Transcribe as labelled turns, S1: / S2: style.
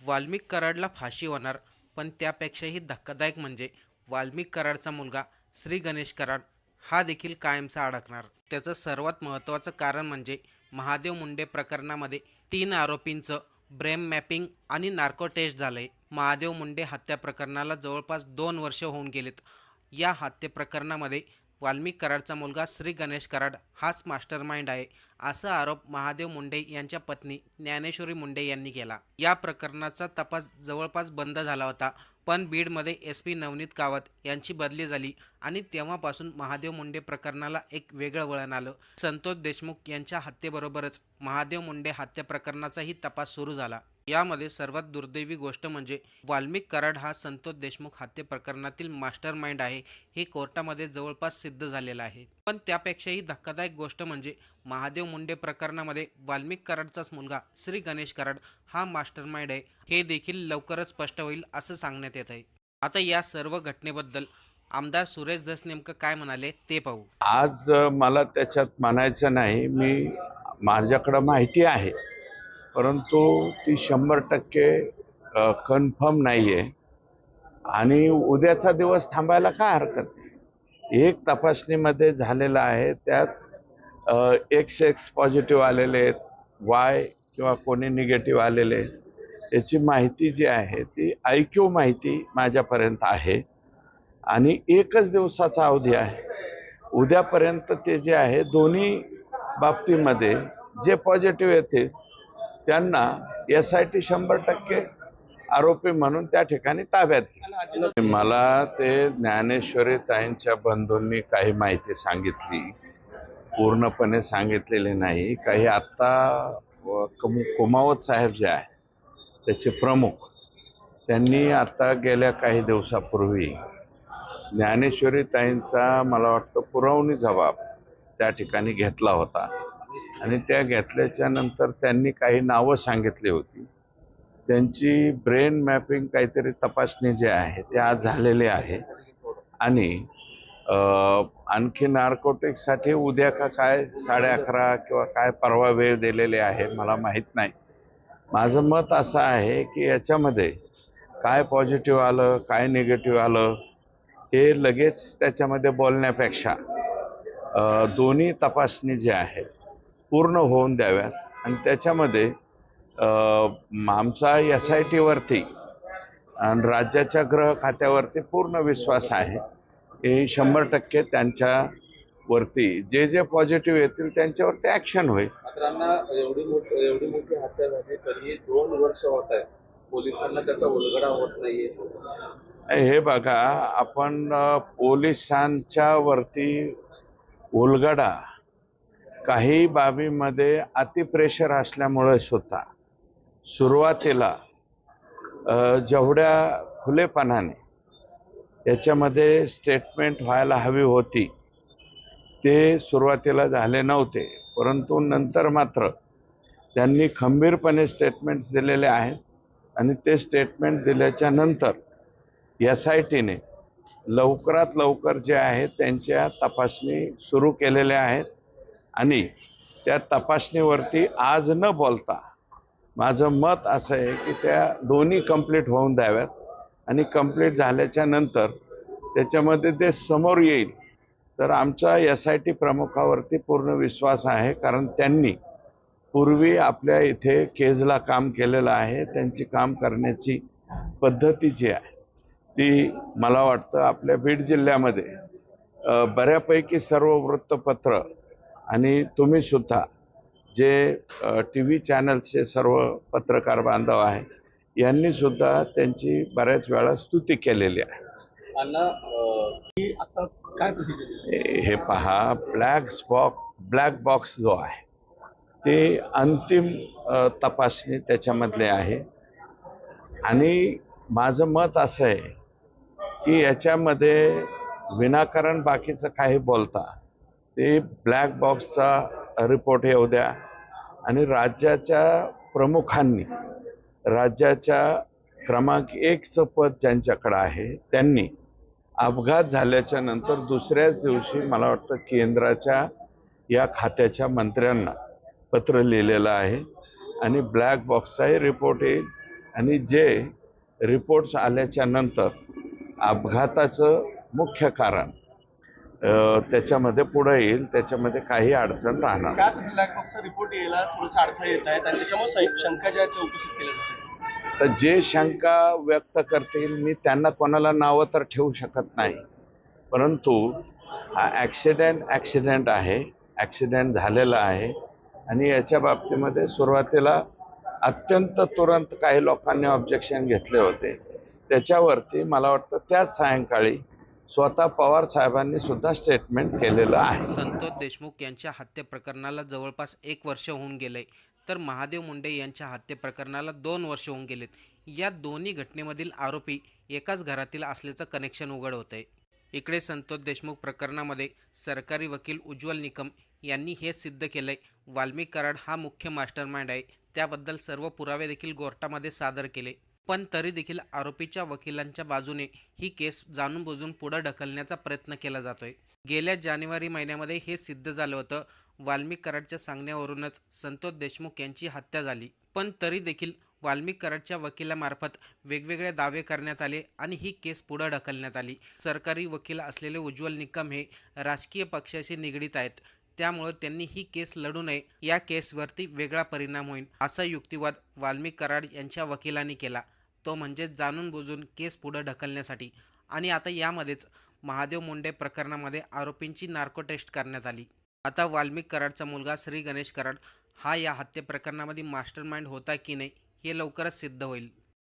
S1: वाल्मिक कराडला फाशी होणार, पण त्यापेक्षाही धक्कादायक म्हणजे वाल्मिक कराडचा मुलगा श्री गणेश कराड हा देखील कायमचा अडकणार. त्याचं सर्वात महत्त्वाचं कारण म्हणजे महादेव मुंडे प्रकरणामध्ये 3 आरोपींचं ब्रेन मॅपिंग आणि नार्को टेस्ट झालंय. महादेव मुंडे हत्या प्रकरणाला जवळपास 2 वर्ष होऊन गेलेत. या हत्या प्रकरणामध्ये वाल्मिक कराडचा मुलगा श्री गणेश कराड हाच मास्टरमाइंड आहे, असा आरोप महादेव मुंडे यांच्या पत्नी ज्ञानेश्वरी मुंडे यांनी केला. या प्रकरणाचा तपास जवळपास बंद झाला होता, पण बीडमध्ये SP नवनीत कावत यांची बदली झाली आणि तेव्हापासून महादेव मुंडे प्रकरणाला एक वेगळं वळण आलं. संतोष देशमुख यांच्या हत्येबरोबरच महादेव मुंडे हत्या प्रकरणाचाही तपास सुरू झाला. यामध्ये सर्वात दुर्दैवी गोष्ट म्हणजे वाल्मिक कराड हा संतोष देशमुख हत्या प्रकरणातील मास्टरमाइंड आहे, हे कोर्टामध्ये जवळपास सिद्ध झालेलं आहे. पण त्यापेक्षाही धक्कादायक गोष्ट म्हणजे महादेव मुंडे प्रकरणामध्ये वाल्मिक कराडचाच मुलगा श्री गणेश कराड हा मास्टरमाइंड आहे, हे देखील लवकरच स्पष्ट होईल असं सांगण्यात येत आहे. आता या सर्व घटनेबद्दल आमदार सुरेश धस नेमकं काय म्हणाले ते पाहू.
S2: आज मला त्याच्यात म्हणायचं नाही. माझ्याकडं माहिती आहे, परंतु ती 100% कन्फर्म नाही आहे. आणि उद्याचा दिवस थांबायला काय हरकत नाही. एक तपासणीमध्ये झालेलं आहे, त्यात XX पॉझिटिव्ह आलेले आहेत, Y किंवा कोणी निगेटिव्ह आलेले आहेत. याची माहिती जी आहे ती IQ माहिती माझ्यापर्यंत आहे आणि एकच दिवसाचा अवधी आहे. उद्यापर्यंत ते जे आहे दोन्ही बाबतीमध्ये जे पॉझिटिव्ह येते त्यांना SIT 100% आरोपी म्हणून त्या ठिकाणी ताब्यात घेतलं. मला ते ज्ञानेश्वरी ताईंच्या बंधूंनी काही माहिती सांगितली, पूर्णपणे सांगितलेली नाही. काही आत्ता कुमावत साहेब जे आहे त्याचे प्रमुख, त्यांनी आता गेल्या काही दिवसापूर्वी ज्ञानेश्वरी ताईंचा मला वाटतं पुरवणी जबाब त्या ठिकाणी घेतला होता आणि त्या घेतल्याच्या नंतर त्यांनी काही नावं सांगितली होती. त्यांची ब्रेन मॅपिंग काहीतरी तपासणी जी आहे ते आज झालेली आहे आणि आणखी नार्कोटिक्ससाठी उद्या का काय 11:30 किंवा काय परवा वेळ दिलेली आहे मला माहीत नाही. माझं मत असं आहे की याच्यामध्ये काय पॉझिटिव्ह आलं काय निगेटिव्ह आलं हे लगेच त्याच्यामध्ये बोलण्यापेक्षा दोन्ही तपासणी ज्या आहेत पूर्ण होऊन द्याव्यात आणि त्याच्यामध्ये आमचा SIT वरती आणि राज्याच्या गृह खात्यावरती पूर्ण विश्वास आहे की 100% त्यांच्यावरती जे जे पॉझिटिव्ह येतील त्यांच्यावरती ॲक्शन होईल.
S3: एवढी मोठी हत्या झाली तरी 2 वर्ष होत आहे, पोलिसांना त्याचा उलगडा होत नाहीये.
S2: हे बघा, आपण पोलिसांच्या वरती उलगडा काही बाबीमध्ये अतिप्रेशर असल्यामुळे सुद्धा सुरुवातीला जेवढ्या खुलेपणाने याच्यामध्ये स्टेटमेंट व्हायला हवी होती ते सुरुवातीला झाले नव्हते, परंतु नंतर मात्र त्यांनी खंबीरपणे स्टेटमेंट्स दिलेले आहेत आणि ते स्टेटमेंट दिल्याच्या नंतर SITने लवकरात लवकर जे आहे त्यांच्या तपासणी सुरू केलेल्या आहेत आणि त्या तपासणीवरती आज न बोलता माझं मत असं आहे की त्या दोन्ही कंप्लीट होऊन द्याव्यात आणि कंप्लीट झाल्याच्या नंतर त्याच्यामध्ये ते समोर येईल तर आमचा SIT प्रमुखावरती पूर्ण विश्वास आहे, कारण त्यांनी पूर्वी आपल्या इथे केजला काम केलेलं आहे. त्यांची काम करण्याची पद्धती जी आहे ती मला वाटतं आपल्या बीड जिल्ह्यामध्ये बऱ्यापैकी सर्व वृत्तपत्र आणि तुम्ही सुद्धा जे TV चॅनल्सचे सर्व पत्रकार बांधव आहे यांनी सुद्धा त्यांची बऱ्याच वेळा स्तुती केलेली आहे.
S3: आता काय
S2: हे पहा, ब्लॅक बॉक्स जो आहे ते अंतिम तपासणी त्याच्यामधले आहे आणि माझं मत असं आहे की याच्यामध्ये विनाकारण बाकीचं काही बोलता ते ब्लॅक बॉक्सचा रिपोर्ट येऊ द्या आणि राज्याच्या प्रमुखांनी राज्याच्या क्रमांक 1चं पद ज्यांच्याकडे आहे त्यांनी अपघात झाल्याच्या नंतर दुसऱ्याच दिवशी मला वाटतं केंद्राच्या या खात्याच्या मंत्र्यांना पत्र लिहिलेलं आहे आणि ब्लॅक बॉक्सचाही रिपोर्ट येईल आणि जे रिपोर्ट्स आल्याच्या नंतर अपघाताचं मुख्य कारण त्याच्यामध्ये पुढे येईल, त्याच्यामध्ये काही अडचण राहणार नाही.
S4: त्याच ब्लॅक बॉक्सचा रिपोर्ट यायला थोडंसं अडथळा येत आहेत आणि त्याच्यामुळे शंका ज्या आहेत त्या उपस्थित केल्या जातात.
S2: तर जे शंका व्यक्त करतील, मी त्यांना कोणाला नावं तर ठेवू शकत नाही, परंतु हा ॲक्सिडेंट आहे, ॲक्सिडेंट झालेला आहे आणि याच्या बाबतीमध्ये सुरुवातीला अत्यंत तुरंत काही लोकांनी ऑब्जेक्शन घेतले होते. त्याच्यावरती मला वाटतं त्याच सायंकाळी स्वतः पवार साहेबांनी सुद्धा स्टेटमेंट केलेलं आहे.
S1: संतोष देशमुख यांच्या हत्ये प्रकरणाला जवळपास 1 वर्ष होऊन गेले, तर महादेव मुंडे यांच्या हत्ये प्रकरणाला 2 वर्ष होऊन गेलेत. या दोन्ही घटनेमधील आरोपी एकाच घरातील असल्याचं कनेक्शन उघड होतंय. इकडे संतोष देशमुख प्रकरणामध्ये सरकारी वकील उज्ज्वल निकम यांनी हे सिद्ध केलंय, वाल्मिक कराड हा मुख्य मास्टरमाइंड आहे. त्याबद्दल सर्व पुरावे देखील कोर्टामध्ये सादर केले, पण तरी देखील आरोपीच्या वकिलांच्या बाजूने ही केस जाणून बुजून पुढे ढकलण्याचा प्रयत्न केला जातोय. गेल्या जानेवारी महिन्यामध्ये हे सिद्ध झालं होतं. वाल्मिक कराडच्या सांगण्यावरूनच संतोष देशमुख यांची हत्या झाली, पण तरी देखील वाल्मिक कराडच्या वकिलामार्फत वेगवेगळे दावे करण्यात आले आणि ही केस पुढे ढकलण्यात आली. सरकारी वकील असलेले उज्ज्वल निकम हे राजकीय पक्षाशी निगडीत आहेत, त्यामुळे त्यांनी ही केस लढू नये, या केसवरती वेगळा परिणाम होईल असा युक्तिवाद वाल्मिक कराड यांच्या वकिलांनी केला, तो म्हणजे जाणून बुजून केस पुढे ढकलण्यासाठी. आणि आता यामध्येच महादेव मुंडे प्रकरणामध्ये आरोपींची नार्को टेस्ट करण्यात आली. आता वाल्मिक कराडचा मुलगा श्री गणेश कराड हा या हत्ये प्रकरणामध्ये मास्टरमाइंड होता की नाही हे लवकरच सिद्ध होईल.